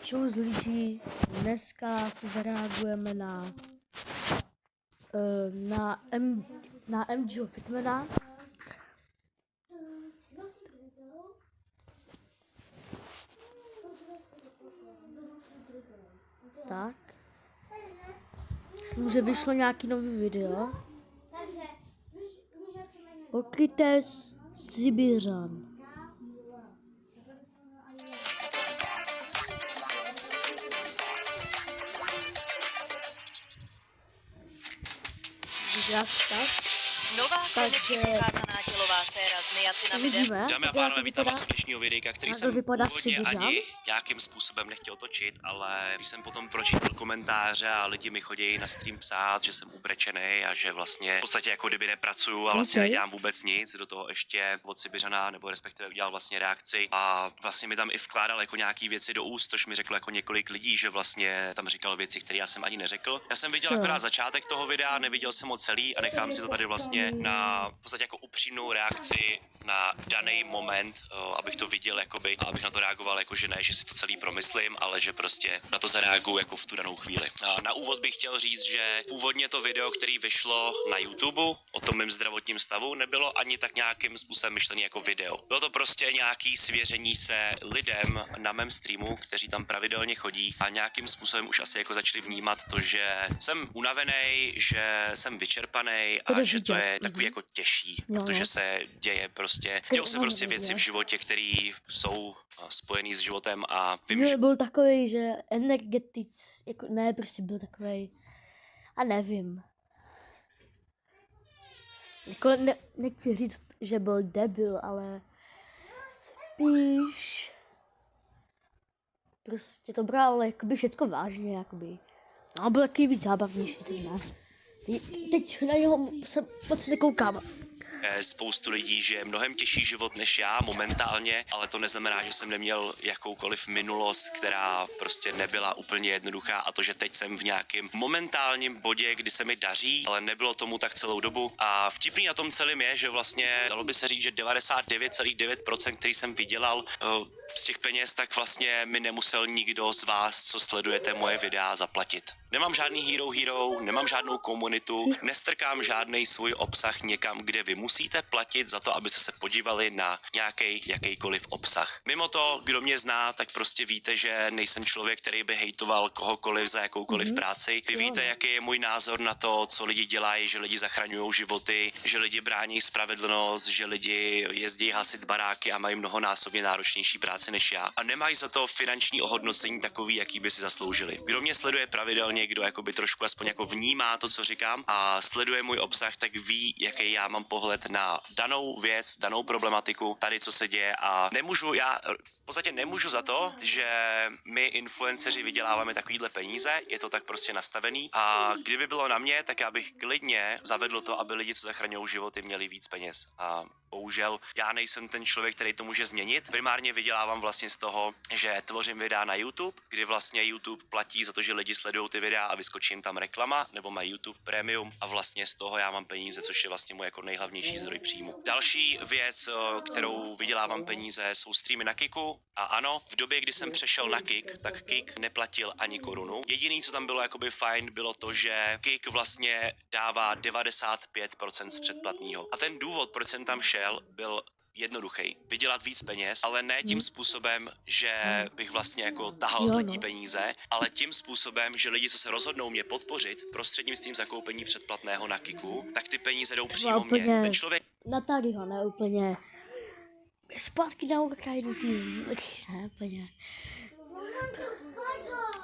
Čus lidi, dneska se zareagujeme na MGO Fitmana. Tak. Myslím, že vyšlo nějaký nový video. Pokrytec Sibiřan. Nová klinicky prokázaná tělová séra s niacinamidem. Dámy a pánové, vítám vás u dnešního videa, který jsem původně ani nějakým způsobem nechtěl točit, ale když jsem potom pročetl komentáře a lidi mi chodí na stream psát, že jsem ubrečený a že vlastně v podstatě jako kdyby nepracuju a vlastně nedělám vůbec nic, do toho ještě od Sibiřana, nebo respektive udělal vlastně reakci a vlastně mi tam i vkládal jako nějaký věci do úst, což mi řeklo jako několik lidí, že vlastně tam říkal věci, které já jsem ani neřekl. Já jsem viděl akorát začátek toho videa, neviděl jsem ho celý a nechám si to tady vlastně na v podstatě jako upřímnou reakci na daný moment, abych to viděl jakoby, a abych na to reagoval jako, že ne, že si to celý promyslím, ale že prostě na to zareaguju jako v tu danou chvíli. A na úvod bych chtěl říct, že původně to video, který vyšlo na YouTube o tom mém zdravotním stavu, nebylo ani tak nějakým způsobem myšlený jako video. Bylo to prostě nějaký svěření se lidem na mém streamu, kteří tam pravidelně chodí a nějakým způsobem už asi jako začali vnímat to, že jsem unavený, že jsem vyčerpaný a že to je takový jako těžší, protože se dějou se prostě věci v životě, které jsou spojený s životem a vím, že byl takový, že energetic, jako ne, prostě byl takový, a nevím. Jako nechci říct, že byl debil, ale spíš prostě to bral jakoby všecko vážně, jakoby. No, byl takový víc zábavnější, teď ne. Teď na něho se moc nekoukám. Spoustu lidí žije mnohem těžší život než já momentálně, ale to neznamená, že jsem neměl jakoukoliv minulost, která prostě nebyla úplně jednoduchá a to, že teď jsem v nějakém momentálním bodě, kdy se mi daří, ale nebylo tomu tak celou dobu. A vtipný na tom celém je, že vlastně dalo by se říct, že 99,9%, který jsem vydělal z těch peněz, tak vlastně mi nemusel nikdo z vás, co sledujete moje videa, zaplatit. Nemám žádný hero, nemám žádnou komunitu, nestrkám žádný svůj obsah někam, kde vy musíte platit za to, abyste se podívali na nějaký jakýkoliv obsah. Mimo to, kdo mě zná, tak prostě víte, že nejsem člověk, který by hejtoval kohokoliv za jakoukoliv práci. Vy víte, jaký je můj názor na to, co lidi dělají, že lidi zachraňují životy, že lidi brání spravedlnost, že lidi jezdí hasit baráky a mají mnohonásobně náročnější práci než já. A nemají za to finanční ohodnocení takový, jaký by si zasloužili. Kdo mě sleduje pravidelně, kdo jakoby trošku aspoň jako vnímá to, co říkám a sleduje můj obsah, tak ví, jaký já mám pohled na danou věc, danou problematiku, tady co se děje a v podstatě nemůžu za to, že my influenceři vyděláváme takovýhle peníze, je to tak prostě nastavený a kdyby bylo na mě, tak já bych klidně zavedl to, aby lidi, co zachraňují životy, měli víc peněz a bohužel já nejsem ten člověk, který to může změnit. Primárně vydělávám vlastně z toho, že tvořím videa na YouTube, kdy vlastně YouTube platí za to, že lidi sledují ty videa a vyskočí jim tam reklama, nebo mají YouTube Premium a vlastně z toho já mám peníze, což je vlastně můj jako nejhlavnější zdroj příjmu. Další věc, kterou vydělávám peníze, jsou streamy na Kiku. A ano, v době, kdy jsem přešel na Kik, tak Kik neplatil ani korunu. Jediný, co tam bylo jakoby fajn, bylo to, že Kik vlastně dává 95% z předplatného. A ten důvod, proč jsem tam šel, byl jednoduchý. Vydělat víc peněz, ale ne tím způsobem, že bych vlastně jako tahal z lidí peníze, ale tím způsobem, že lidi, co se rozhodnou mě podpořit prostřednictvím zakoupení předplatného na Kiku, tak ty peníze jdou přímo mě. Ten člověk Natálího, ne úplně. Zpátky na Ukrajinu, ne úplně.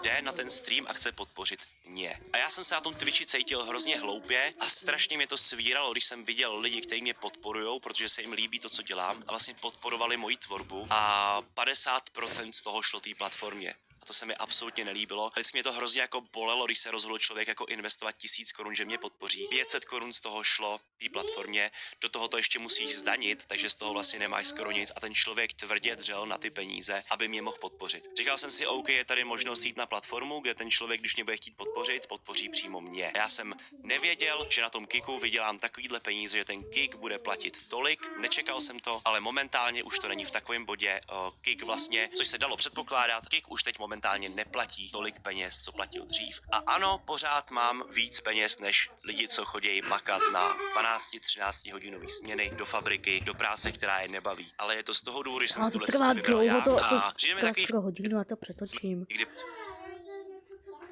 jde na ten stream a chce podpořit mě. A já jsem se na tom Twitchi cítil hrozně hloupě a strašně mě to svíralo, když jsem viděl lidi, kteří mě podporujou, protože se jim líbí to, co dělám a vlastně podporovali moji tvorbu a 50% z toho šlo té platformě. To se mi absolutně nelíbilo. Vždycky mě to hrozně jako bolelo, když se rozhodl člověk jako investovat 1000 korun, že mě podpoří. 500 korun z toho šlo té platformě, do toho to ještě musíš zdanit, takže z toho vlastně nemáš skoro nic a ten člověk tvrdě dřel na ty peníze, aby mě mohl podpořit. Říkal jsem si, OK, je tady možnost jít na platformu, kde ten člověk, když mě bude chtít podpořit, podpoří přímo mě. Já jsem nevěděl, že na tom Kiku vydělám takovýhle peníze, že ten Kik bude platit tolik, nečekal jsem to, ale momentálně už to není v takovém bodě. Kik vlastně, což se dalo předpokládat, Kik už teď momentálně momentálně neplatí tolik peněz, co platil dřív. A ano, pořád mám víc peněz než lidi, co chodí makat na 12-13 hodinový směny do fabriky, do práce, která je nebaví. Ale je to z toho důvodu, že jsem A si to tuhle trvá cestu vybral já. dlouho, A přijde mi takový skoro hodinu a to přetočím. kdy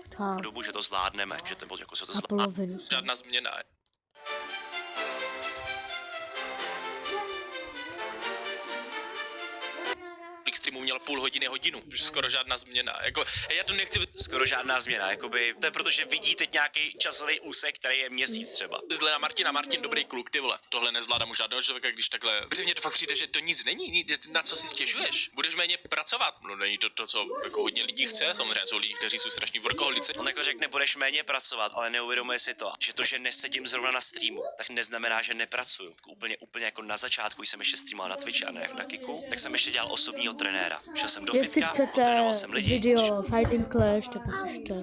Tak, dobu, že to zvládneme, že to jako se to na zvládne. polovinu. jsem. Žádná změna. Streamu měl půl hodiny, hodinu. Už skoro žádná změna. Jako, já to nechci Skoro žádná změna, jakoby, to je protože vidí teď nějaký časový úsek, který je měsíc třeba. zle na Martina. Martin, dobrý kluk, ty vole. Tohle nezvládám u žádného člověka, když takhle. Protože mě to fakt přijde, že to nic není. Na co si stěžuješ? Budeš méně pracovat. No není to, co jako hodně lidí chce. Samozřejmě jsou lidi, kteří jsou strašní workoholici. On jako řekne, budeš méně pracovat, ale neuvědomuje si to, že nesedím zrovna na streamu, tak neznamená, že nepracuju. Úplně jako na začátku, když jsem ještě streamoval na Twitchi a ne na Kiku, tak jsem ještě dělal osobního trenéra. Šel jsem do Jestli fitka, chcete potrénoval jsem lidi, video Fighting Clash, tak napište.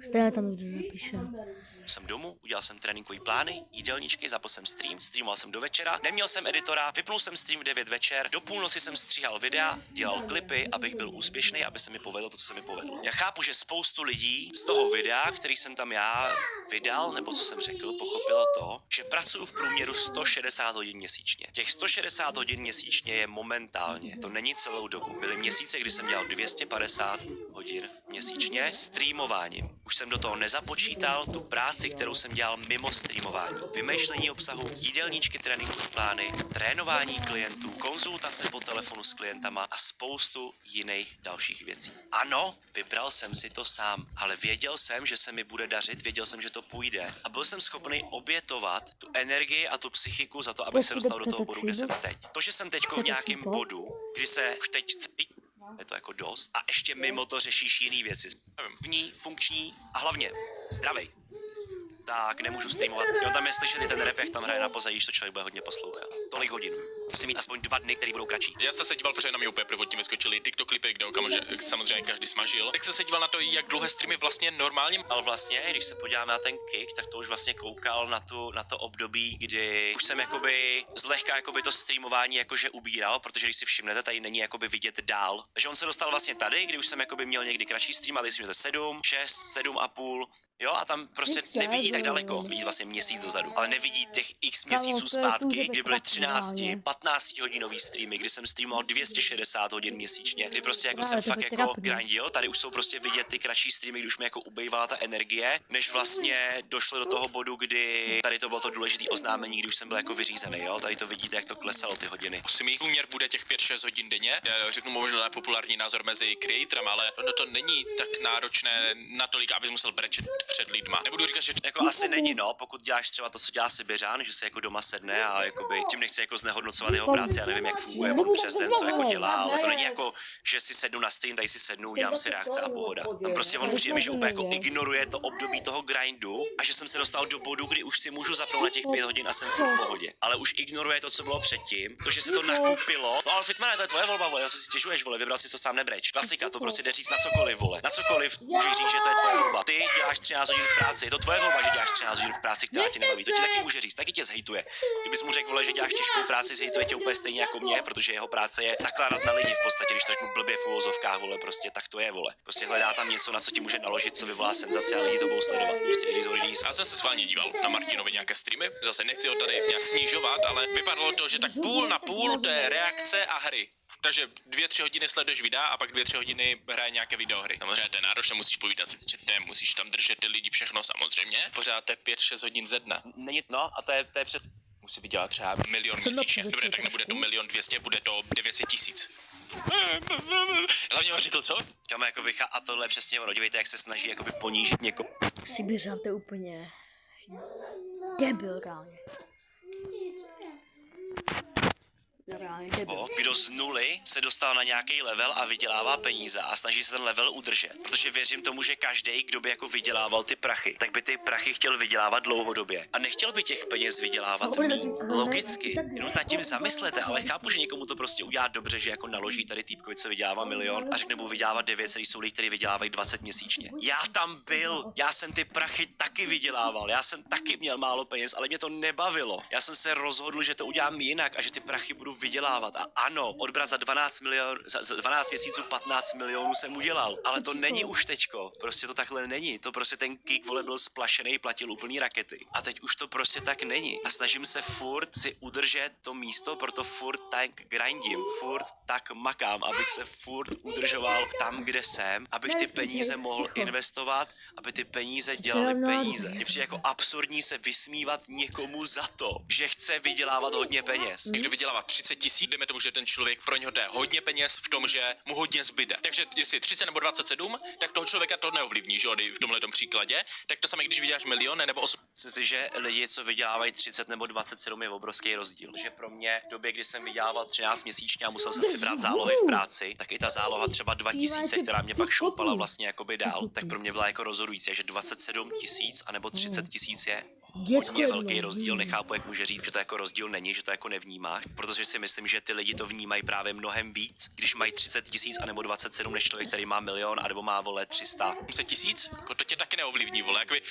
Stejně tam někdo napíše. jsem domů, udělal jsem tréninkový plány, jídelníčky, zapl jsem streamoval jsem do večera, neměl jsem editora, vypnul jsem stream v 9 večer, do půlnoci jsem stříhal videa, dělal klipy, abych byl úspěšný, aby se mi povedlo to, co se mi povedlo. Já chápu, že spoustu lidí z toho videa, který jsem tam já vydal, nebo co jsem řekl, pochopilo to, že pracuju v průměru 160 hodin měsíčně. Těch 160 hodin měsíčně je momentálně, to není celou dobu. Byly měsíce, kdy jsem dělal 250 hodin měsíčně streamováním. Už jsem do toho nezapočítal tu práci, kterou jsem dělal mimo streamování. Vymýšlení obsahu, jídelníčky, tréninkové plány, trénování klientů, konzultace po telefonu s klientama a spoustu jiných dalších věcí. Ano, vybral jsem si to sám, ale věděl jsem, že se mi bude dařit, věděl jsem, že to půjde a byl jsem schopný obětovat tu energii a tu psychiku za to, abych se dostal do toho bodu, kde jsem teď. To, že jsem teďko v nějakém bodu, kdy se už teď je to jako dost a ještě mimo to řešíš jiný věci. Vní, funkční a hlavně zdravej. Tak nemůžu streamovat. Jo, tam je slyšet i ten rap, jak tam hraje na pozadí, to člověk bude hodně poslouchat. Tolik hodin. Musím mít aspoň 2 dny, které budou kratší. Já jsem se díval, protože na mě úplně prvotně vyskočily TikTok klipy, kde okamžitě samozřejmě každý smažil. Tak jsem se díval na to, jak dlouhé streamy vlastně normálně. Ale vlastně, když se podívám na ten kick, tak to už vlastně koukal na to období, kdy už jsem jakoby zlehka jakoby to streamování jakože ubíral, protože když si všimnete, tady není jakoby vidět dál. Takže on se dostal vlastně tady, kdy už jsem jakoby měl někdy kratší stream, ale když 7, 6, 7,5. Jo, a tam prostě nevidí tak daleko, vidí vlastně měsíc dozadu, ale nevidí těch x měsíců zpátky, kdy byly 13, 15 hodinový streamy, kdy jsem streamoval 260 hodin měsíčně, kdy prostě jako jsem fakt jako grindil, tady už jsou prostě vidět ty kratší streamy, kdy už mi jako ubejvala ta energie, než vlastně došlo do toho bodu, kdy tady to bylo to důležité oznámení, když už jsem byl jako vyřízený, jo, tady to vidíte, jak to klesalo ty hodiny. Musím průměr bude těch 5-6 hodin denně. Já řeknu možná nepopulární názor mezi creatorem, ale ono to není tak náročné natolik, abys musel brečet před lidma. Nebudu říkat, že Jako asi není, no, pokud děláš třeba to, co dělá Sibiřan, že se jako doma sedne a jakoby tím nechci jako znehodnocovat jeho práci, já nevím, jak funguje on přes den, co jako dělá, ale to není jako, že si sednu na stream, tady si sednu, udělám si reakce a pohoda. Tam prostě on přijde mi, že úplně jako ignoruje to období toho grindu a že jsem se dostal do bodu, kdy už si můžu zapnout na těch 5 hodin a jsem v pohodě. Ale už ignoruje to, co bylo předtím, to, že se to nakupilo. No ale Fitmane, to je tvoje volba, vole, já si stěžuješ, vole, vybral si to sám nebreč. Klasika, to prostě jde říct na cokoliv, vole. Na cokoliv můžeš říct, že to je tvoje volba. Ty děláš 13 hodin v práci, je to tvoje volba, že děláš 13 hodin v práci, která ti nebaví. To ti taky může říct, taky tě zhejtuje. Kdybys mu řekl, vole, že děláš těžkou práci, zhejtuje tě úplně stejně jako mě, protože jeho práce je nakládat na lidi v podstatě, když to řeknu blbě v uvozovkách, vole, prostě tak to je, vole. Prostě hledá tam něco, na co ti může naložit, co vyvolá senzaci a lidi to budou sledovat. Prostě já jsem se schválně díval na Martinovi nějaké streamy, zase nechci ho tady nějak snižovat, ale vypadalo to, že tak půl na půl to je reakce a hry. Takže 2-3 hodiny sleduješ videa a pak 2-3 hodiny hraje nějaké videohry. Samozřejmě to je náročné, musíš povídat s chatem, musíš tam držet ty lidi, všechno samozřejmě. Pořád to je 5-6 hodin ze dne. Není, no a to je před. Musí vydělat třeba 1 milion měsíčně. Dobře, tak nebude to 1 200 000, bude to 900 000. Hlavně on řekl co? Kam jako a tohle je přesně ono, dívejte, jak se snaží jakoby ponížit někoho. Sibiřan, to je úplně debil, reálně. Kdo z nuly se dostal na nějaký level a vydělává peníze a snaží se ten level udržet. Protože věřím tomu, že každý, kdo by jako vydělával ty prachy, tak by ty prachy chtěl vydělávat dlouhodobě. A nechtěl by těch peněz vydělávat míň. Logicky. Jenom se nad tím zamyslete, ale chápu, že někomu to prostě udělá dobře, že jako naloží tady týpkovi, co vydělává 1 milion a řekne, budu vydělávat 900, když jsou lidi, kteří vydělávají 20 měsíčně. Já tam byl, já jsem ty prachy taky vydělával, já jsem taky měl málo peněz, ale mě to nebavilo. Já jsem se rozhodl, že to udělám jinak a že ty prachy budu vydělávat. A ano, odbrat za 12 měsíců 15 milionů jsem udělal, ale to není už teďko. Prostě to takhle není. To prostě ten kick, vole, byl splašený, platil úplný rakety. A teď už to prostě tak není. A snažím se furt si udržet to místo, proto furt tak grindím, furt tak makám, abych se furt udržoval tam, kde jsem, abych ty peníze mohl investovat, aby ty peníze dělaly peníze. Mně přijde jako absurdní se vysmívat někomu za to, že chce vydělávat hodně peněz. Někdo vydělává 30 tisíc, dejme tomu, že ten člověk pro něho to je hodně peněz v tom, že mu hodně zbyde. Takže jestli 30 nebo 27, tak toho člověka to neovlivní, že jo, v tomhletom příkladě. Tak to samé, když vyděláš milion nebo 8. Myslím si, že lidi, co vydělávají 30 nebo 27, je obrovský rozdíl. Že pro mě v době, kdy jsem vydělával 13 měsíčně a musel jsem si brát zálohy v práci, tak i ta záloha třeba 2000, která mě pak šoupala vlastně jakoby dál, tak pro mě byla jako rozhodující, že 27 tisíc anebo 30 tisíc je hodně velký rozdíl. Nechápu, jak může říct, že to jako rozdíl není, že to jako nevnímáš, protože si myslím, že ty lidi to vnímají právě mnohem víc, když mají 30 tisíc anebo 27 než člověk, který má milion anebo má, vole, 300 tisíc, jako to tě taky neovlivní, vole, jakoby,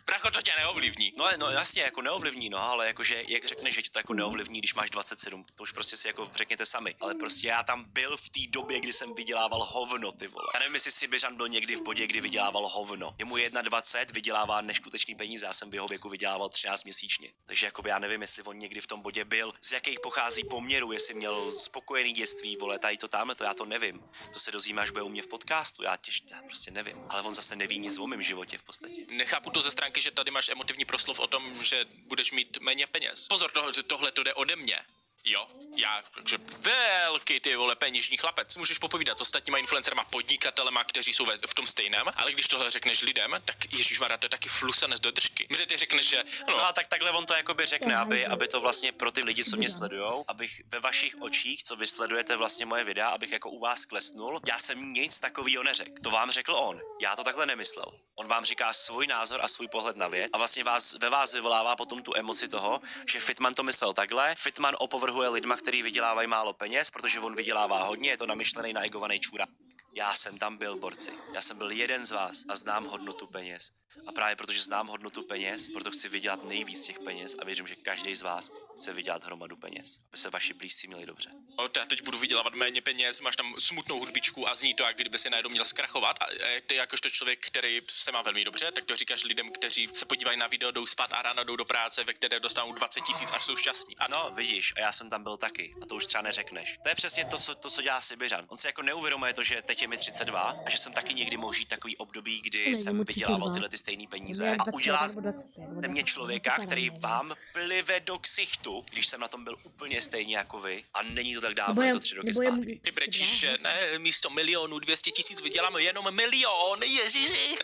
bracho, to tě neovlivní. No jasně, jako neovlivní, no, ale jakože, jak řekneš, že tě to jako neovlivní, když máš 27, to už prostě si jako řekněte sami, ale prostě já tam byl v té době, kdy jsem vydělával hovno, ty vole. Já nevím, jestli Sibiřan byl někdy v bodě, kdy vydělával hovno. Je mu 21, vydělává neskutečný peníze, já jsem v jeho věku vydělával 13 měsíčně. Takže jakoby já nevím, jestli on někdy v tom bodě byl, z jakých pochází poměrů, jestli měl spokojený dětství, vole, tady to tamhle, to já to nevím. To se dozvíme, až bude u mě v podcastu, já prostě nevím. Ale on zase neví nic o mém životě v podstatě. Nechápu to ze stránky, že tady máš emotivní proslov o tom, že budeš mít méně peněz. Pozor, tohle to jde ode mě. Jo, já, takže velký, ty vole, peněžní chlapec. Můžeš popovídat s ostatníma influencerama, podnikatelema, kteří jsou v tom stejném, ale když tohle řekneš lidem, tak ježišmarja, to je taky flusanec do držky. Že ty řekneš, že no a tak takhle on to jakoby řekne, aby to vlastně pro ty lidi, co mě sledujou, abych ve vašich očích, co vy sledujete vlastně moje videa, abych jako u vás klesnul. Já jsem nic takového neřekl. To vám řekl on. Já to takhle nemyslel. On vám říká svůj názor a svůj pohled na věc a vlastně ve vás vyvolává potom tu emoci toho, že Fitman to myslel takhle. Fitman opovrhuje lidma, kteří vydělávají málo peněz, protože on vydělává hodně, je to namyšlený, naegovaný čůra. Já jsem tam byl, borci. Já jsem byl jeden z vás a znám hodnotu peněz. A právě protože znám hodnotu peněz, proto chci vydělat nejvíc těch peněz a věřím, že každý z vás chce vydělat hromadu peněz, aby se vaši blízcí měli dobře. Já teď budu vydělávat méně peněz, máš tam smutnou hudbičku a zní to, jak kdyby si najednou měl zkrachovat. A ty jakožto člověk, který se má velmi dobře, tak to říkáš lidem, kteří se podívají na video, jdou spát a ráno jdou do práce, ve které dostanou 20 tisíc a jsou šťastní. Ano, vidíš, a já jsem tam byl taky. A to už třeba neřekneš. To je přesně to, co dělá Sibiřan. On si jako neuvědomuje to, že teď je mi 32 a že jsem taky někdy mohl žít takový období, kdy jsem vydělával tyhle ty stejné peníze a udělá ze mě člověka, který vám plive do ksichtu, když jsem na tom byl úplně stejně jako vy a není to tak dávno, je to 3 roky zpátky. Ty brečíš, že ne, místo 1 200 000 vyděláme jenom milion, ježiši.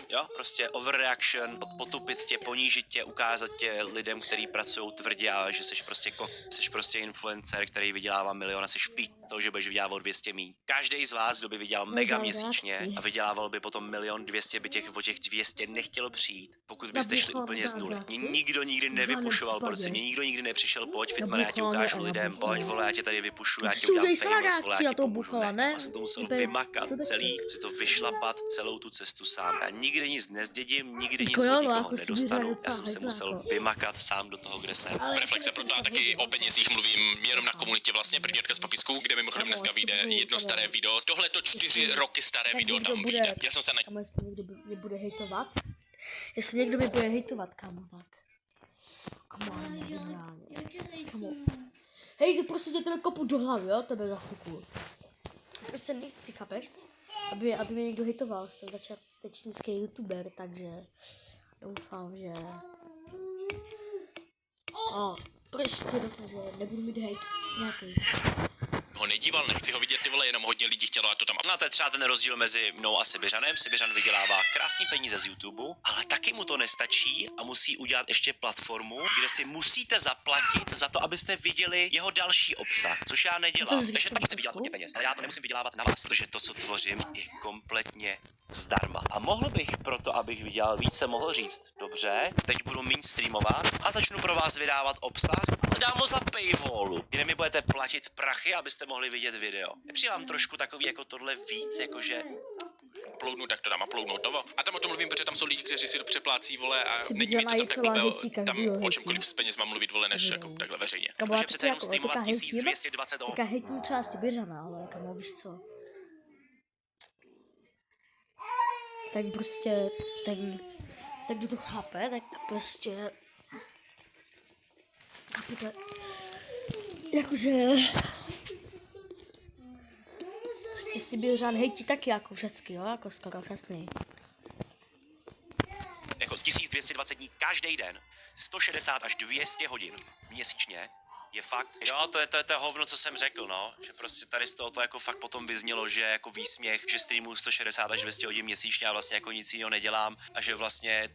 Jo, prostě overreaction, potupit tě, ponížit tě, ukázat tě lidem, kteří pracují tvrdě a že seš prostě influencer, který vydělává milion a seš pít to, že budeš vydělávat 200 míň. Každý z vás, kdo by vydělal mega měsíčně a vydělával by potom 1 200 000, by o těch 200 nechtělo přijít, pokud byste šli úplně z nuly. Mě nikdo nikdy nevypušoval, protože mě nikdo nikdy nepřišel, pojď Fitman, já ti ukážu lidem, pojď vole, já tě tady vypušu, já ti udělám famous, vole, já ti pomůžu. Ne, já jsem to musel vymakat celý, si to vyšlapat celou tu cestu sám. Já nikdy nic nezdědím, nikdy nic od nikoho nedostanu, já jsem se musel vymakat sám do toho, kde jsem. Reflexe, proto já taky o penězích mluvím jenom na komunitě vlastně, první odkaz po písku, kde mimochodem dneska vyjde jedno staré video, tohle to 4 roky staré video tam vyjde. Já jsem se na... Jestli někdo mě bude hejtovat, jestli někdo mi bude hejtovat, kámo, tak. Kámo. Hej, ty prostě tě tebe kopu do hlavy, jo, tebe za chvilku. Prostě nechci, chápeš? Aby mě někdo hejtoval, jsem začátečnický youtuber, takže doufám, že... prostě doufám, že nebudu mít hejt nějaký. Ho nedíval, nechci ho vidět, ty vole, jenom hodně lidí chtělo a to tam... No a to je třeba ten rozdíl mezi mnou a Sibiřanem. Sibiřan vydělává krásný peníze z YouTube, ale taky mu to nestačí a musí udělat ještě platformu, kde si musíte zaplatit za to, abyste viděli jeho další obsah, což já nedělám. Takže taky chci vydělat hodně peněz, ale já to nemusím vydělávat na vás, protože to, co tvořím, je kompletně zdarma. A mohl bych proto, abych vydělal více, mohl říct, dobře, teď budu méně streamovat a začnu pro vás vydávat obsah, ale dám ho za paywallu, kde mi budete platit prachy, abyste mohli vidět video. Nepřijde vám trošku takový jako tohle víc, jakože uploadnu, tak to dám uploadnout tovo. A tam o tom mluvím, protože tam jsou lidi, kteří si to přeplácí, vole, a Si není mi to tam vydělají tak celá blbé, hejtíka, tam kdo o hejtí. čemkoliv s penězma mluvit, vole, než jako takhle veřejně. Kamo, Protože já přece jenom jako streamovat taká hejtím, 1220 taká hejtím třeba Běžana, ale kamo, víš co? Tak prostě, tak kdo to chápe, tak prostě, chápete, jakože, prostě si Běžan hejtí taky jako vždycky, jo, jako skoro všechny. jako 1220 dní každý den, 160 až 200 hodin měsíčně, je fakt, jo, to je hovno, co jsem řekl, no, že prostě tady z toho to jako fakt potom vyznělo, že jako výsměch, že streamuju 160 až 200 hodin měsíčně a vlastně jako nic jiného nedělám a že vlastně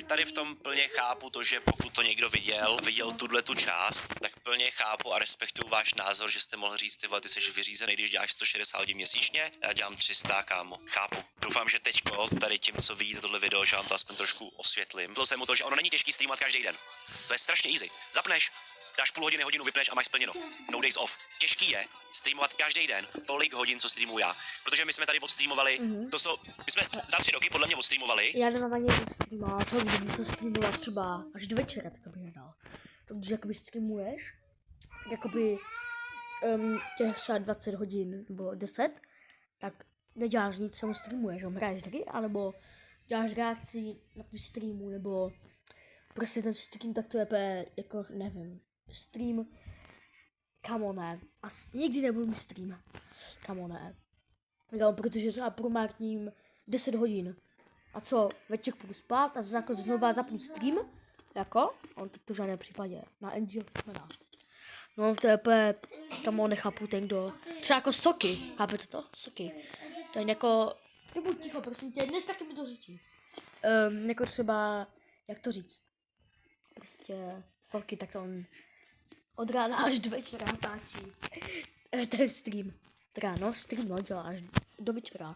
tady v tom plně chápu to, že pokud to někdo viděl tu část, tak plně chápu a respektuju váš názor, že jste mohl říct, ty vole, ty jsi vyřízený, když děláš 160 hodin měsíčně, já dělám 300, kámo, chápu. Doufám, že teďko tady tím, co vidíte tohle video, že vám to aspoň trošku osvětlím. Bylo jsem mu to, že ono není těžký streamovat každý den. To je strašně easy. Zapneš, dáš půl hodiny, hodinu, vypneš a máš splněno. No days off. Těžký je streamovat každý den tolik hodin, co streamuju já. Protože my jsme tady odstreamovali, my jsme za 3 roky podle mě odstreamovali. Já nemám ani streama, to bych musel streamovat třeba až do večera, tak to bych nedal. Protože jakoby streamuješ, jakoby těch třeba 20 hodin nebo 10, tak neděláš nic, samo streamuješ, hraješ hry, anebo děláš reakci na tu streamu, nebo prostě ten stream, tak to je jako, nevím, stream, kamo ne, nikdy nebudu mít stream, kamo ne. Protože třeba promárním 10 hodin. A co, večer půjdu spát a jako znova zapnu stream, jako, on to v žádném případě, na NGO nedá. No to je úplně, tam nechápu ten, kdo, třeba jako Soky, chápete to? Soky. To je jako, nebuď ticho, prosím tě, dnes taky mi to říci. Jako třeba, jak to říct, prostě Soky, tak to on od rána až do večera táčí ten stream. Teda no, stream no, dělá až do večera.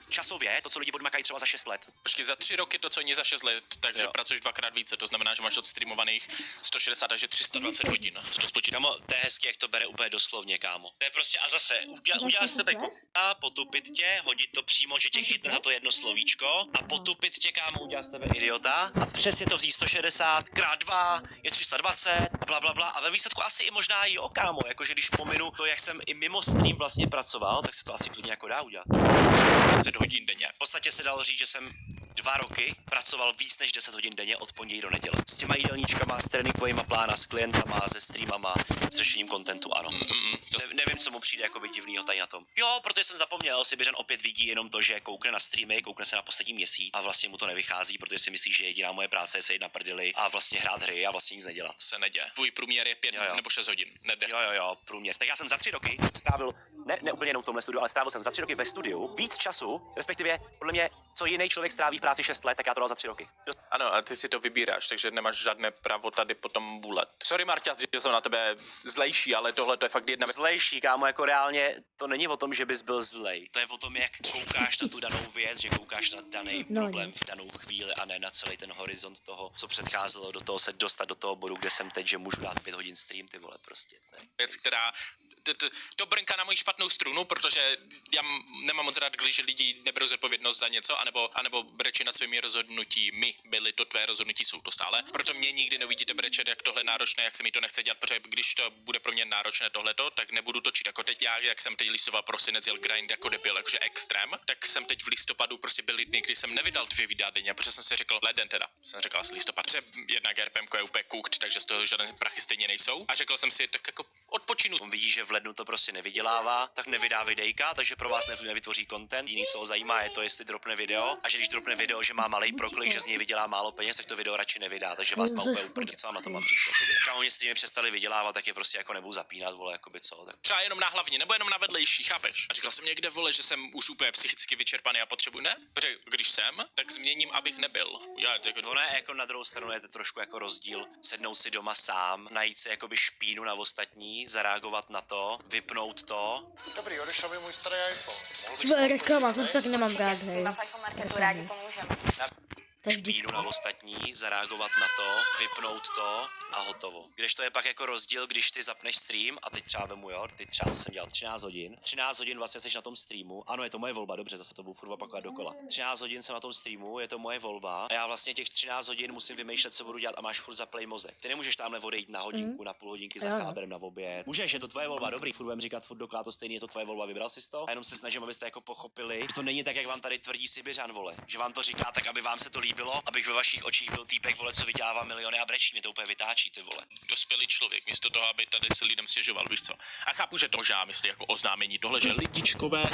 Časově, to, co lidi odmakají třeba za 6 let. Počkej, za 3 roky to, co oni za 6 let, takže Jo. pracuješ dvakrát více, to znamená, že máš odstreamovaných 160 až 320 hodin. Co to spočítám? Kámo, to je hezky, jak to bere úplně doslovně, kámo. To je prostě, a zase, udělá z tebe kuka, potupit tě, hodit to přímo, že tě chytne za to jedno slovíčko a potupit tě, kámo, udělá z tebe idiota a přesně to vzít 160 krát 2 je 320 a bla, bla, bla a ve výsledku asi i možná jo, kámo, jakože když pominu to, jak jsem i mimo stream vlastně pracoval, tak se to asi klidně jako dá udělat. 10 hodin denně. V podstatě se dalo říct, že jsem 2 roky pracoval víc než 10 hodin denně od pondělí do neděle. S těma jídelníčkama, s tréninkovýma plána, s klientama, se streamama, s řešením kontentu, ano. Nevím, co mu přijde jako divnýho tady na tom. Jo, protože jsem zapomněl, si Běžan opět vidí jenom to, že koukne na streamy, koukne se na poslední měsíc a vlastně mu to nevychází, protože si myslí, že jediná moje práce je sedět na prdeli a vlastně hrát hry a vlastně nic nedělat. Se neděje. Tvůj průměr je 5 nebo 6 hodin. Nede. Jo, průměr. Tak já jsem za 3 roky strávil, ne úplně jenom v tomhle studiu, ale strávil jsem za 3 roky ve studiu víc času, respektive podle mě, co jiný člověk stráví v práci 6 let, tak já to dal za 3 roky. Ano, a ty si to vybíráš, takže nemáš žádné právo tady potom bulet. Sorry, Marťas, že jsem na tebe zlejší, ale tohle to je fakt jedna věc. Zlejší, kámo, jako reálně to není o tom, že bys byl zlej. To je o tom, jak koukáš na tu danou věc, že koukáš na daný problém v danou chvíli a ne na celý ten horizont toho, co předcházelo do toho se dostat do toho bodu, kde jsem teď, že můžu dát 5 hodin stream, ty vole, prostě. Věc, která to brnká na moji špatnou strunu, protože já nemám moc rád, když lidi neberou zodpovědnost za něco, anebo brečí nad svými rozhodnutími. Byly to tvé rozhodnutí, jsou to stále. Proto mě nikdy neuvidíte brečet, jak tohle náročné, jak se mi to nechce dělat, protože když to bude pro mě náročné tohleto, tak nebudu točit. Jako teď já, jak jsem teď listoval prosinec, jel grind jako debil, jakože extrém, tak jsem teď v listopadu prostě byly dny, kdy jsem nevydal 2 videa denně, protože jsem si řekl leden teda, jsem řekl asi listopad, že jednak RPMko je úplně cooked, takže z toho žádné prachy stejně nejsou. A řekl jsem si, tak jako odpočinu. On vidí, že v lednu to prostě nevydělává, tak nevydá videjka, takže pro vás nevytvoří content. Jediný, co ho zajímá, je to, jestli dropne video. A že když dropne video, že má malý proklik, že z něj vydělá málo peněz, tak to video radši nevydá, takže vás má úplně uprdit, co vám na to mám říct. Když oni s tím přestali vydělávat, tak je prostě jako nebudu zapínat, vole, jakoby co. Tak. Třeba jenom na hlavní, nebo jenom na vedlejší, chápeš? A říkal jsem někde, vole, že jsem už úplně psychicky vyčerpaný a potřebuji, ne? Protože když jsem, tak změním, abych nebyl. Já, jako... No ne, jako na druhou stranu je to trošku jako rozdíl sednout si doma sám, najít si jakoby špínu na ostatní, zareagovat na to, vypnout to. Dobrý, odešel mi můj starý iPhone. Tvoje reklama, to tak nemám rád, hej. Na Marketu rádi pomůžeme. To je vždycky. špínu na ostatní, zareagovat na to, vypnout to a hotovo. Když to je pak jako rozdíl, když ty zapneš stream a teď třeba vemu, jo, teď třeba to jsem dělal 13 hodin. 13 hodin vlastně jsi na tom streamu. Ano, je to moje volba, dobře, zase to budu furt opakovat dokola. 13 hodin jsem na tom streamu, je to moje volba a já vlastně těch 13 hodin musím vymýšlet, co budu dělat a máš furt zaplej mozek. Ty nemůžeš tamhle odejít na hodinku, na půl hodinky za cháberem na oběd. Můžeš, je to tvoje volba, dobrý, furt budem říkat furt dokola to stejný, je to tvoje volba, vybral jsi to. A jenom se snažím, abyste jako pochopili, že to není tak, jak vám tady tvrdí Sibiřan, vole. Že vám to říká tak, aby vám se to líbilo, abych ve vašich očích byl týpek, vole, co vydělává miliony a brečí, mě to úplně vytáčí, ty vole. Dospělý člověk, místo toho, aby tady se lidem stěžoval, víš co. A chápu, že to možná myslí jako oznámení tohle, že lidičkové,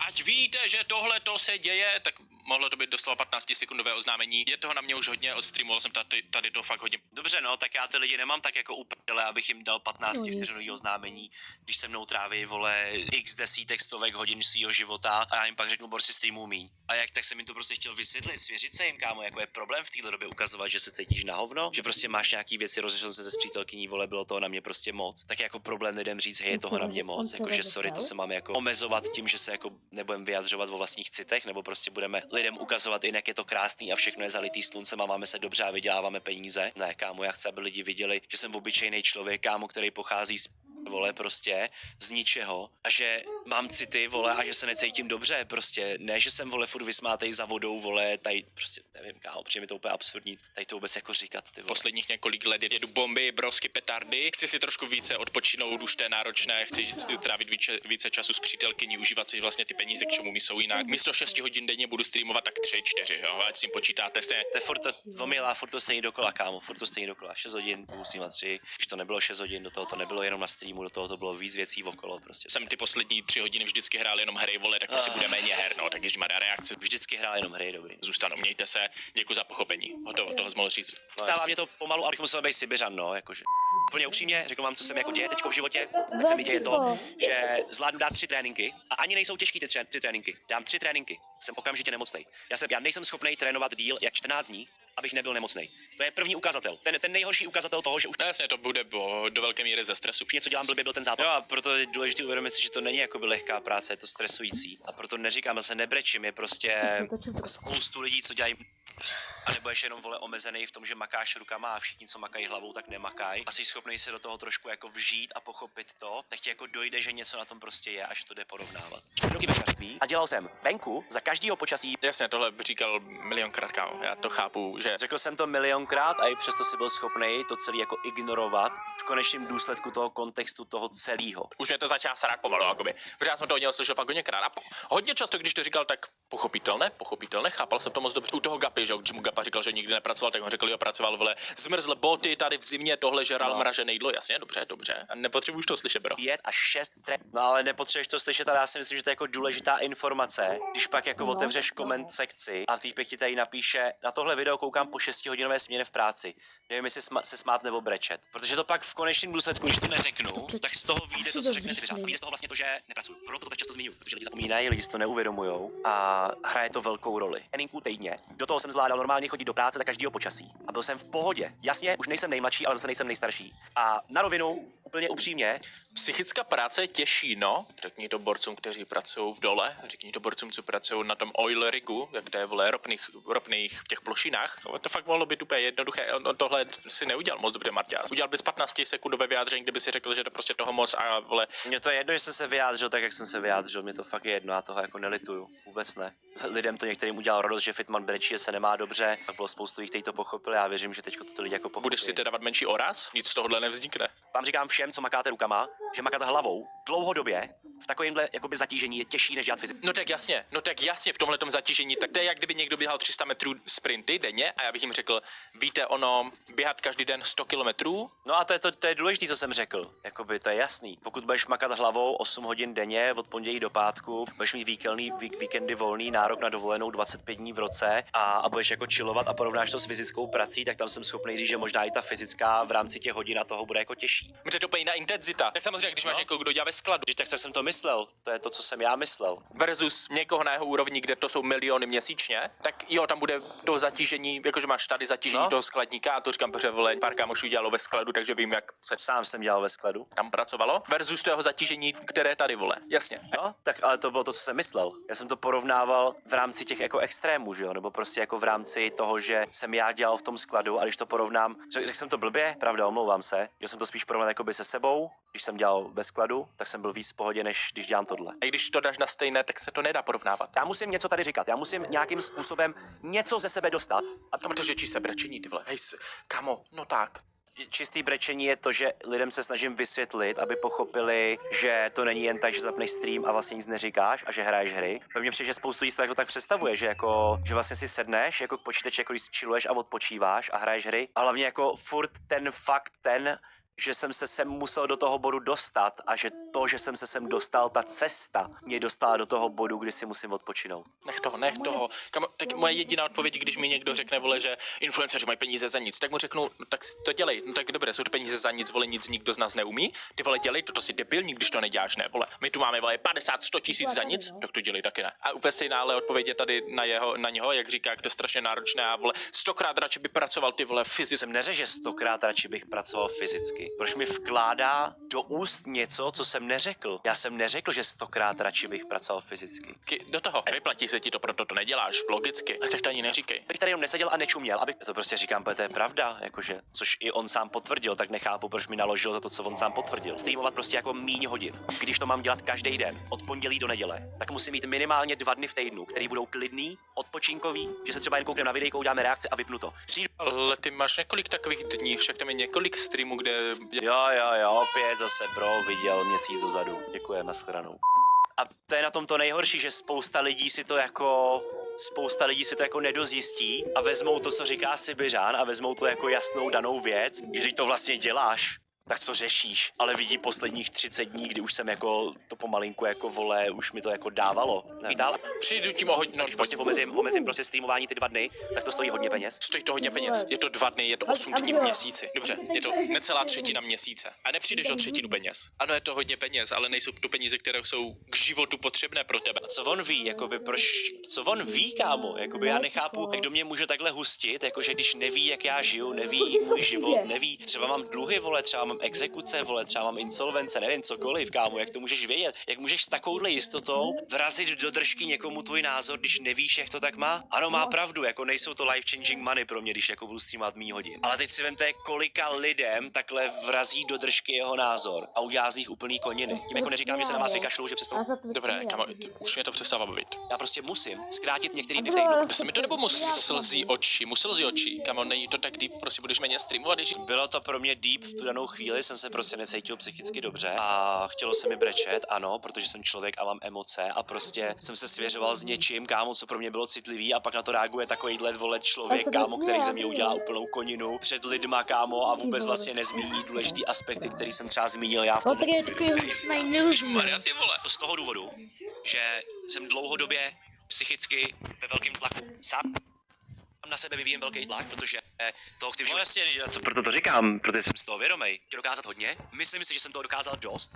ať víte, že tohle to se děje, tak mohlo to být doslova 15 sekundové oznámení. Je toho na mě už hodně, odstreamoval jsem tady to fakt hodně. Dobře, no, tak já ty lidi nemám tak jako uprdele, abych jim dal 15 vteřinový oznámení, když se mnou tráví, vole, x desítek, stovek hodin svýho života a já jim pak řeknu, borci streamů míň. A jak tak jsem jim to prostě chtěl vysvětlit, svěřit se jim, kámo, jako je problém v této době ukazovat, že se cítíš na hovno, že prostě máš nějaký věci, rozešel se s přítelkyní, vole, bylo toho na mě prostě moc. Tak jako problém lidem říct, hej, je toho na mě moc, jakože sorry, to se máme jako omezovat tím, že se jako nebudeme vyjadřovat o vlastních citech, nebo prostě budeme lidem ukazovat, jak je to krásný a všechno je zalitý sluncem a máme se dobře a vyděláváme peníze. Ne, kámo, já chci, aby lidi viděli, že jsem obyčejný člověk, kámo, který pochází z vole, prostě z ničeho a že mám city, vole, a že se necítím dobře, prostě ne, že jsem, vole, furt vysmátej za vodou, vole, tady prostě, nevím, kámo, přijde mi to úplně absurdní, tady to vůbec jako říkat, ty vole. Posledních několik let jedu bomby, brosky, petardy. Chci si trošku více odpočinout, už to je náročné, chci si trávit více času s přítelkyní, užívat si vlastně ty peníze, k čemu mi jsou jinak. Místo 6 hodin denně budu streamovat tak 3, 4, jo, ať si počítáte se. To je furt to omylá, furt to stejný dokola, kámo, furt to stejný dokola, 6 hodin, musím 3, když to nebylo 6 hodin, do toho to nebylo jenom na streamu, do toho to bylo víc věcí okolo, prostě. Jsem ty poslední 3 hodiny vždycky hrál jenom hry, vole, tak prostě bude méně her, no, tak ježmarja reakce. Vždycky hrál jenom hry, dobrý. Zůstanu, mějte se, děkuji za pochopení. Hotovo, tohle mohl říct. Stává mě to pomalu, abych musel být Sibiřan, no, jakože. Úplně upřímně, řeknu vám, co se mi jako děje teďko v životě, tak se mi děje to, že zvládnu dát 3 tréninky a ani nejsou těžký ty tréninky. Dám 3 tréninky, jsem okamžitě nemocnej. Já nejsem schopný trénovat díl jak 14 dní, abych nebyl nemocnej. To je první ukazatel. Ten nejhorší ukazatel toho, že už No jasně, to bude do velké míry ze stresu. něco dělám blbě, byl ten západ. Jo, a proto je důležité uvědomit si, že to není jako lehká práce, je to stresující. A proto neříkám, že se nebrečím, je prostě spoustu lidí, co dělají a nebo ještě jenom, vole, omezený v tom, že makáš rukama a všichni, co makají hlavou, tak nemakají. A jsi schopný se do toho trošku jako vžít a pochopit to, tak ti jako dojde, že něco na tom prostě je a že to jde porovnávat. 4 roky večerství a dělal jsem venku za každého počasí. Jasně, tohle říkal milionkrát, kámo. Já to chápu, že Řekl jsem to milionkrát a i přesto si byl schopný to celý jako ignorovat v konečném důsledku toho kontextu toho celého. už mě to začalo srát pomalu, jakoby. Protože já jsem to od něho slyšel fakt hodněkrát. A hodně často, když to říkal, tak pochopitelné, chápal jsem to moc dobře. U toho Gapy, že mu Gapa říkal, že nikdy nepracoval, tak on řekl, jo, pracoval, vole, zmrzl boty tady v zimě, tohle žral mražené jídlo, jasně, dobře. A nepotřebuješ to slyšet, bro. 5 až 6 No ale nepotřebuješ to slyšet, ale já si myslím, že to je jako důležitá informace, když pak jako otevřeš koment sekci a týpek ti tady napíše, na tohle video koukám po 6hodinové směně v práci. Nevím, jestli se smát nebo brečet. Protože to pak v konečném důsledku, když to neřeknu, tak z toho vyjde to, co řekne si vyřád. Vyjde z toho vlastně to, že nepracuju. Proto to tak často zmiňuji, protože lidi zapomínají, lidi si to neuvědomujou a hraje to velkou roli. Tréninku týdně. Do toho jsem zvládal normálně chodit do práce za každého počasí. A byl jsem v pohodě. Jasně, už nejsem nejmladší, ale zase nejsem nejstarší. A na rovinu, úplně upřímně, Psychická práce je těžší, no. Řekni to borcům, kteří pracují v dole, řekni to borcům, co pracují na tom oil rigu, jak to je, vole, ropných těch plošinách. No, to fakt mohlo být úplně jednoduché. On tohle si neudělal moc dobře, Marťás. Udělal bys 15sekundové vyjádření, kdyby si řekl, že to prostě toho moc a vole. mně to je jedno, že jsem se vyjádřil tak, jak jsem se vyjádřil. Mně to fakt je jedno, já toho jako nelituju. Vůbec ne. Lidem to některým udělal radost, že Fitman brečí, že se nemá dobře. A bylo spoustu jich, kteří to pochopili. Já věřím, že teď to lidi jako pochopí. Budeš si teda dávat menší oraz? Nic z tohohle nevznikne. Vám říkám všem, co makáte rukama, že makat hlavou dlouhodobě v takovémhle jakoby zatížení je těžší než dělat fyziku. No tak jasně v tomhletom zatížení, tak to je jak kdyby někdo běhal 300 metrů sprinty denně a já bych jim řekl, víte ono, běhat každý den 100 kilometrů? No a to je důležité, co jsem řekl. Jakoby to je jasný. Pokud budeš makat hlavou 8 hodin denně od pondělí do pátku, budeš mít víkendy volný, nárok na dovolenou 25 dní v roce a budeš jako chillovat a porovnáš to s fyzickou prací, tak tam jsem schopný říct, že možná i ta fyzická v rámci těch hodin a toho bude jako těžší. Protože to úplně jiná intenzita. Tak samozřejmě, když máš někoho, kdo dělá ve ve skladu. Tak jsem to myslel, to je to, co jsem já myslel. Versus někoho na jeho úrovni, kde to jsou miliony měsíčně, tak jo, tam bude to zatížení, jakože máš tady zatížení toho skladníka, a to říkám, protože vole, pár kámošů dělalo ve skladu, takže vím, jak se Sám jsem dělal ve skladu. tam pracovalo. Versus toho zatížení, které tady vole. Jasně. Jo, tak ale to bylo to, co jsem myslel. Já jsem to porovnával v rámci těch jako extrémů, že jo, nebo prostě jako v rámci toho, že jsem já dělal v tom skladu a když to porovnám, řekl jsem to blbě, pravda, omlouvám se, že jsem to spíš porovnat jakoby se sebou, když jsem dělal ve skladu, tak jsem byl víc v pohodě, než když dělám tohle. A když to dáš na stejné, tak se to nedá porovnávat. Já musím něco tady říkat, já musím nějakým způsobem něco ze sebe dostat. A tam to, že čisté brečení, ty vole, hej, kamo, no tak. Čistý brečení je to, že lidem se snažím vysvětlit, aby pochopili, že to není jen tak, že zapneš stream a vlastně nic neříkáš a že hraješ hry. Pevně přijde, že spoustu lidí se jako tak představuje, že že vlastně si sedneš jako k počítači, jako když chilluješ a odpočíváš a hraješ hry. A hlavně jako furt ten fakt, že jsem se sem musel do toho bodu dostat a že to, že jsem se sem dostal, ta cesta mě dostala do toho bodu, kdy si musím odpočinout. Nech toho. Kamo, tak moje jediná odpověď, když mi někdo řekne, vole, že influenceři mají peníze za nic, tak mu řeknu, no tak to dělej, no tak dobré, jsou to peníze za nic, vole, nic nikdo z nás neumí, ty vole dělej, to si debilní, když to neděláš, ne, vole. My tu máme, vole, 50-100 tisíc za nic, tak to dělej taky ne. A úplně stejná ale odpověď je tady na něho, jak říká, jak to je strašně náročné a vole, 100krát radši by pracoval ty vole fyzicky. Jsem neřekl, že 100krát radši bych pracoval fyzicky. Proč mi vkládá do úst něco, co jsem neřekl? Já jsem neřekl, že 100krát radši bych pracoval fyzicky. Do toho. Nevyplatí se ti to, proto to neděláš, logicky. A tak to ani neříkej. Bych tady jenom neseděl a nečuměl, aby to prostě říkám, protože to je pravda, jakože, což i on sám potvrdil, tak nechápu, proč mi naložil za to, co on sám potvrdil. Streamovat prostě jako míň hodin. Když to mám dělat každý den, od pondělí do neděle, tak musím mít minimálně 2 dny v týdnu, který budou klidný, odpočinkový, že se třeba jen koukneme na videjko, uděláme reakce a vypnu to. Ale ty máš několik takových dní, však tam je několik streamů, kde... Jo, opět zase bro, viděl měsíc dozadu. Děkujeme, nashledanou. A to je na tom to nejhorší, že spousta lidí si to jako nedozjistí a vezmou to, co říká Sibiřán a vezmou to jako jasnou danou věc, že když to vlastně děláš, tak co řešíš? Ale vidí posledních 30 dní, kdy už jsem jako to pomalinku jako vole, už mi to jako dávalo. Dál. Přijdu tím o hodně, no, Když prostě omezím prostě streamování ty 2 dny, tak to stojí hodně peněz. Stojí to hodně peněz. Je to 2 dny, je to 8 dní v měsíci. Dobře, je to necelá třetina měsíce. A nepřijdeš o třetinu peněz. Ano, je to hodně peněz, ale nejsou to peníze, které jsou k životu potřebné pro tebe. A co on ví, jakoby co on ví, kámo, jakoby já nechápu, jak do mě může takhle hustit, jakože když neví, jak já žiju, neví můj život, neví, třeba mám dluhy, vole, třeba mám exekuce, vole, třeba mám insolvence, nevím, cokoliv, kámo, jak to můžeš vědět, jak můžeš s takovouhle jistotou vrazit do držky někomu tvůj názor, když nevíš, jak to tak má? Ano, má pravdu, jako nejsou to life changing money pro mě, když jako budu streamovat méně hodin. Ale teď si vemte, kolika lidem takhle vrazí do držky jeho názor a udělá z nich úplný koniny. Tím jako neříkám, že se na vás vykašlou, že přesto. Dobré, kamo, už mě to přestává bavit. Já prostě musím zkrátit některý dny v týdnu. Se mi to nebo mu slzí oči, kamo, není to tak deep, prostě budeš méně streamovat, když... Bylo to pro mě deep, v tu danou chvíli jsem se prostě necítil psychicky dobře a chtělo se mi brečet, ano, protože jsem člověk a mám emoce a prostě jsem se svěřoval s něčím, kámo, co pro mě bylo citlivý a pak na to reaguje takovýhle vole člověk, kámo, který ze mě udělá úplnou koninu před lidma, kámo, a vůbec vlastně nezmíní důležitý aspekty, který jsem třeba zmínil já v tom. Maria, ty vole. Z toho důvodu, že jsem dlouhodobě psychicky ve velkém tlaku. Sám na sebe vyvíjem velký tlak, protože toho chci v životě. No jasně, proto to říkám, protože jsem z toho vědomej. Chci dokázat hodně. Myslím si, že jsem toho dokázal dost,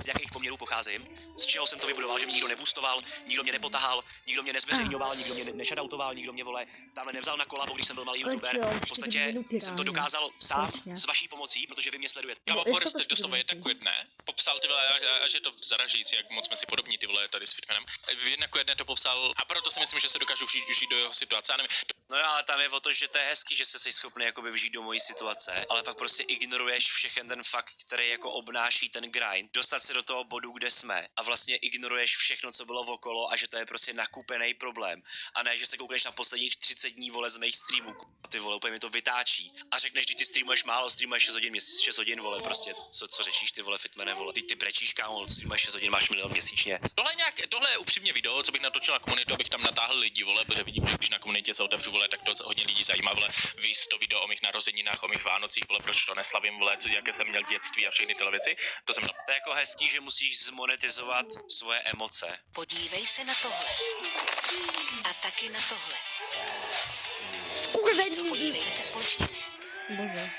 z jakých poměrů pocházím, z čeho jsem to vybudoval, že mě nikdo neboostoval, nikdo mě nepotahal, nikdo mě nezveřejňoval, nikdo mě nešadoutoval, nikdo mě vole tamhle nevzal na kolabo, když jsem byl malý youtuber. V podstatě jsem to dokázal sám s vaší pomocí, protože vy mě sledujete. Kamo, Boris teď dostal jednaku jedné, popsal ty vole, a že to zaražící, jak moc jsme si podobní ty vole tady s Fitmanem. V jednaku jedné to popsal a proto si myslím, že se dokážu vžít do jeho situace. No jo, ale tam je o to, že to je hezký, že jsi schopný jakoby vžít do mojí situace, ale pak prostě ignoruješ všechen ten fakt, který jako obnáší ten grind, dostat se do toho bodu, kde jsme a vlastně ignoruješ všechno, co bylo okolo a že to je prostě nakupený problém. A ne, že se koukneš na posledních 30 dní vole z mých streamů, ty vole, úplně mi to vytáčí. A řekneš, že ty streamuješ málo, streamuješ 6 hodin měsíc, 6 hodin vole, prostě co řešíš ty vole Fitmane, vole. Ty brečíš, kámo, streamuješ 6 hodin, máš milion měsíčně. Tohle je upřímně video, co bych natočil na komunitu, abych tam natáhl lidi, vole, protože vidím, že když na komunitě se otevřu, vole, tak to hodně lidí zajímá, vole, víš to video o mých narozeninách, o mých Vánocích, vole, proč to neslavím, vole, jaké jsem měl dětství a všechny tyhle věci. To jsem... To je jako hezký, že musíš zmonetizovat svoje emoce. Podívej se na tohle. A taky na tohle. Víš co, podívejme se společně. Bože.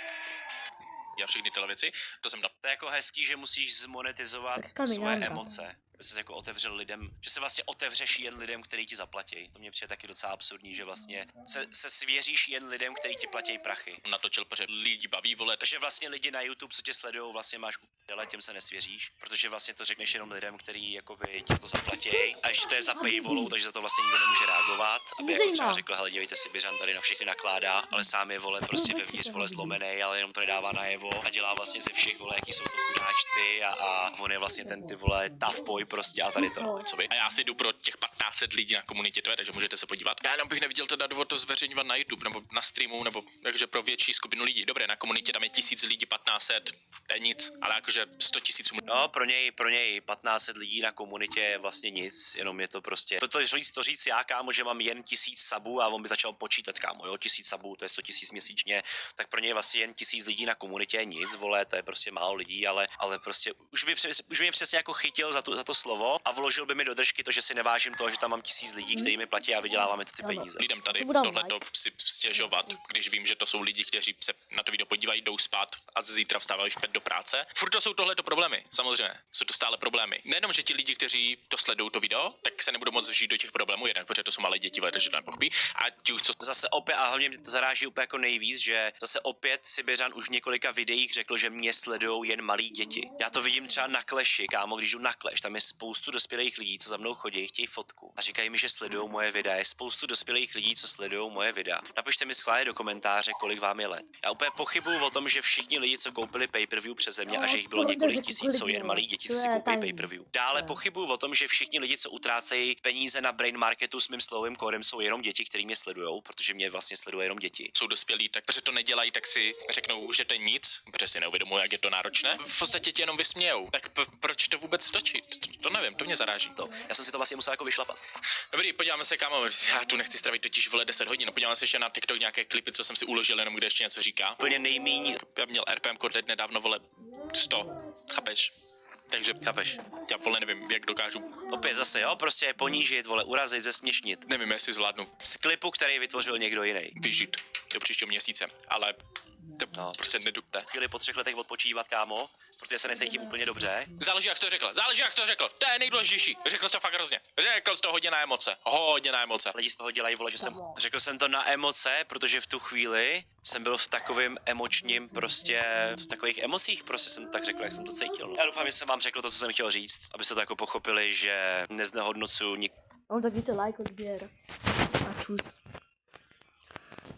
dělat všechny tyhle věci. To jsem To je jako hezký, že musíš zmonetizovat Říkal mi svoje Janka. emoce. Že jsi jako otevřel lidem, že se vlastně otevřeš jen lidem, kteří ti zaplatí. To mě přijde taky docela absurdní, že vlastně se svěříš jen lidem, kteří ti platí prachy. natočil, protože lidi baví, vole, Takže vlastně lidi na YouTube, co tě sledují, vlastně máš ale těm se nesvěříš, protože vlastně to řekneš jenom lidem, kteří jakoby ti to zaplatí. A ještě to je za paywallou, takže za to vlastně nikdo nemůže reagovat. Aby jako třeba řekl, hele, dívejte si, Běžan tady na všechny nakládá, ale sám je vole prostě vevnitř vole zlomenej, ale jenom to nedává najevo a dělá vlastně ze všech vole, jaký jsou to chudáčci a on je vlastně ten ty vole tough boy prostě a tady to. co by. A já si jdu pro těch 1500 lidí na komunitě Twitter, takže můžete se podívat. Já jenom bych neviděl teda důvod to zveřejňovat na YouTube nebo na streamu, nebo takže pro větší skupinu lidí. Dobré, na komunitě tam je 1000 lidí, 1500, to je nic, ale jakože 100 000. No, pro něj 1500 lidí na komunitě je vlastně nic, jenom je to prostě, to říct já, kámo, že mám jen 1000 sabů a on by začal počítat, kámo, jo, 1000 sabů, to je 100 000 měsíčně, tak pro něj vlastně jen 1000 lidí na komunitě je nic, vole, to je prostě málo lidí, ale prostě už by mě přesně jako chytil za to slovo a vložil by mi do držky to, že si nevážím toho, že tam mám 1000 lidí, kteří mi platí a vyděláváme ty peníze. Lidem tady To bude tohleto si stěžovat, když vím, že to jsou lidi, kteří se na to video podívají, jdou spát a zítra vstávají v 5 do práce. Furt to jsou tohleto problémy, samozřejmě, jsou to stále problémy. Nejenom, že ti lidi, kteří to sledují to video, tak se nebudou moc vžít do těch problémů, jednak protože to jsou malé děti, takže to nepochopí. A ti už co Zase opět, a hlavně mě to zaráží úplně jako nejvíc, že zase opět si Běžan už v několika videích řekl, že mě sledujou jen malí děti. Já to vidím třeba na Clashi, kámo, když jdu na Clash, tam je spoustu dospělých lidí, co za mnou chodí, chtějí fotku a říkají mi, že sledují moje videa. Je spoustu dospělých lidí, co sledují moje videa. Napište mi schválně do komentáře, kolik vám je let. Já úplně pochybuju o tom, že všichni lidi, co koupili pay-per-view přeze mě a že jich bylo několik tisíc, jsou jen malí děti, co si koupí pay-per-view. Dále pochybuju o tom, že všichni lidi, co utrácejí peníze na brain marketu s mým slovým kódem, jsou jenom děti, který mě sledují, protože mě vlastně sleduje jenom děti. jsou dospělí, tak protože to nedělají, tak si řeknou, že to je nic, protože si neuvědomují, jak je to náročné. V podstatě tě jenom vysmějou. Tak proč to vůbec točit? To nevím, to mě zaráží. Já jsem si to vlastně musel jako vyšlapat. Dobrý, podíváme se, kámo, já tu nechci stravit totiž vole 10 hodin, no podíváme se ještě na TikTok nějaké klipy, co jsem si uložil, jenom kde ještě něco říká. Úplně nejméně, Já měl RPM teď nedávno, vole, 100, chápeš? Takže chápeš? já vole nevím, jak dokážu, Opět zase, jo, prostě ponížit, vole, urazit, zesměšnit. nevím, jestli zvládnu Z klipu, který vytvořil někdo jiný. vyžít do příštího měsíce, ale to No, prostě nedupte. Chvíli po 3 letech odpočívat, kámo, protože se necítím úplně dobře. Záleží, jak jsi to řekl, to je nejdůležitější, řekl jsi to fakt hrozně, řekl jsi to hodně na emoce. Lidi z toho dělají, vole, že řekl jsem to na emoce, protože v tu chvíli jsem byl v takovém emočním prostě, v takových emocích prostě jsem tak řekl, jak jsem to cítil. No. Já doufám, že jsem vám řekl to, co jsem chtěl říct, abyste to jako pochopili, že neznehodnocuju No tak dejte like, odběr a čus.